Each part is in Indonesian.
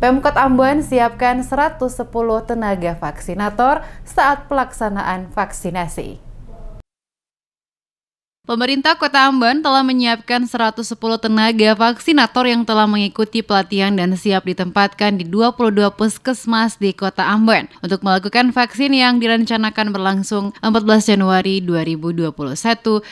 Pemkot Ambon siapkan 110 tenaga vaksinator saat pelaksanaan vaksinasi. Pemerintah Kota Ambon telah menyiapkan 110 tenaga vaksinator yang telah mengikuti pelatihan dan siap ditempatkan di 22 puskesmas di Kota Ambon untuk melakukan vaksin yang direncanakan berlangsung 14 Januari 2021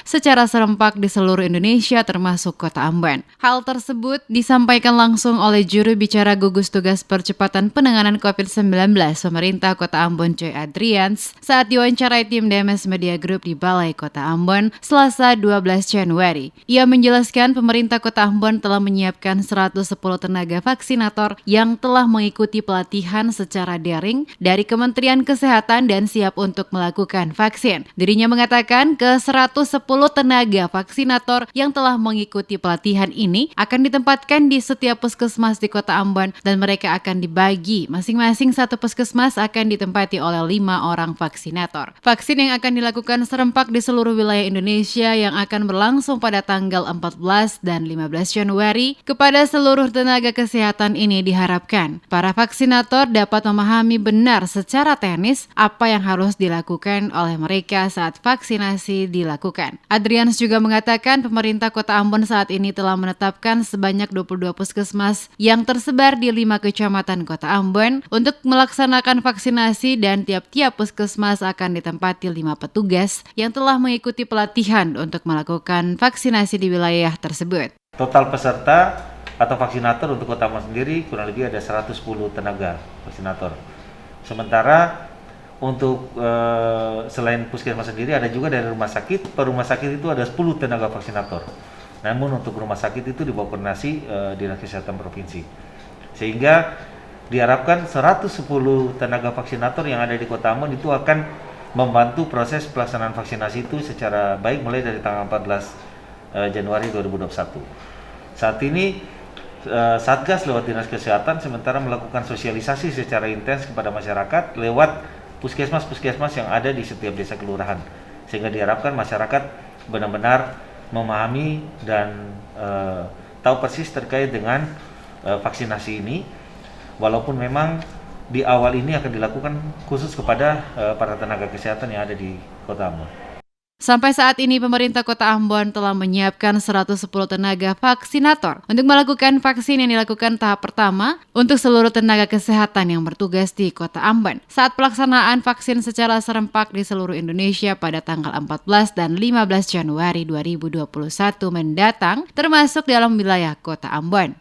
secara serempak di seluruh Indonesia termasuk Kota Ambon. Hal tersebut disampaikan langsung oleh juru bicara gugus tugas percepatan penanganan COVID-19 pemerintah Kota Ambon Joy Adrians saat diwawancarai tim DMS Media Group di Balai Kota Ambon Selasa 12 Januari. Ia menjelaskan pemerintah Kota Ambon telah menyiapkan 110 tenaga vaksinator yang telah mengikuti pelatihan secara daring dari Kementerian Kesehatan dan siap untuk melakukan vaksin. Dirinya mengatakan ke 110 tenaga vaksinator yang telah mengikuti pelatihan ini akan ditempatkan di setiap puskesmas di Kota Ambon dan mereka akan dibagi. Masing-masing satu puskesmas akan ditempati oleh 5 orang vaksinator. Vaksin yang akan dilakukan serempak di seluruh wilayah Indonesia yang akan berlangsung pada tanggal 14 dan 15 Januari kepada seluruh tenaga kesehatan ini diharapkan para vaksinator dapat memahami benar secara teknis apa yang harus dilakukan oleh mereka saat vaksinasi dilakukan. Adrians juga mengatakan pemerintah Kota Ambon saat ini telah menetapkan sebanyak 22 puskesmas yang tersebar di 5 kecamatan Kota Ambon untuk melaksanakan vaksinasi dan tiap-tiap puskesmas akan ditempati 5 petugas yang telah mengikuti pelatihan untuk melakukan vaksinasi di wilayah tersebut. Total peserta atau vaksinator untuk Kota Ambon sendiri kurang lebih ada 110 tenaga vaksinator. Sementara untuk selain puskesmas sendiri ada juga dari rumah sakit. Per rumah sakit itu ada 10 tenaga vaksinator. Namun untuk rumah sakit itu di bawah koordinasi Dinas Kesehatan Provinsi. Sehingga diharapkan 110 tenaga vaksinator yang ada di Kota Ambon itu akan membantu proses pelaksanaan vaksinasi itu secara baik mulai dari tanggal 14 Januari 2021. Saat ini Satgas lewat Dinas Kesehatan sementara melakukan sosialisasi secara intens kepada masyarakat lewat puskesmas-puskesmas yang ada di setiap desa kelurahan. Sehingga diharapkan masyarakat benar-benar memahami dan tahu persis terkait dengan vaksinasi ini, walaupun memang di awal ini akan dilakukan khusus kepada para tenaga kesehatan yang ada di Kota Ambon. Sampai saat ini pemerintah Kota Ambon telah menyiapkan 110 tenaga vaksinator untuk melakukan vaksin yang dilakukan tahap pertama untuk seluruh tenaga kesehatan yang bertugas di Kota Ambon saat pelaksanaan vaksin secara serempak di seluruh Indonesia pada tanggal 14 dan 15 Januari 2021 mendatang termasuk dalam wilayah Kota Ambon.